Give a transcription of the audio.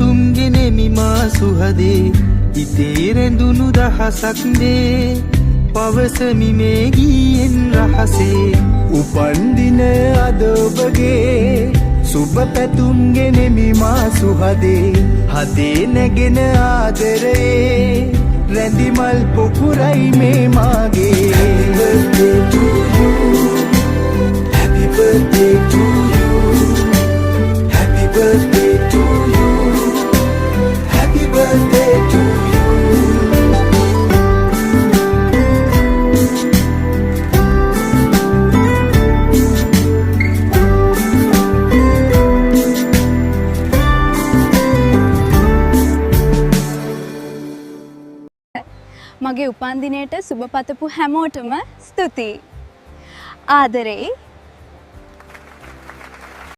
පැතුම්ගෙන මිමා සුහදේ ඉතේ රැඳුණු දහසක් දේ පවසමි මේ ගීයෙන් රහසේ උපන්දින අද ඔබගේ සුබ පැතුම්ගෙන මිමා සුහදේ හදේ නැගෙන ආදරේ රැඳිමල් පොකුරයි මේ මාගේ Happy birthday to you Happy birthday to you Happy birthday to you මගේ උපන්දිනයට සුබ පතපු හැමෝටම ස්තුතියි. ආදරේ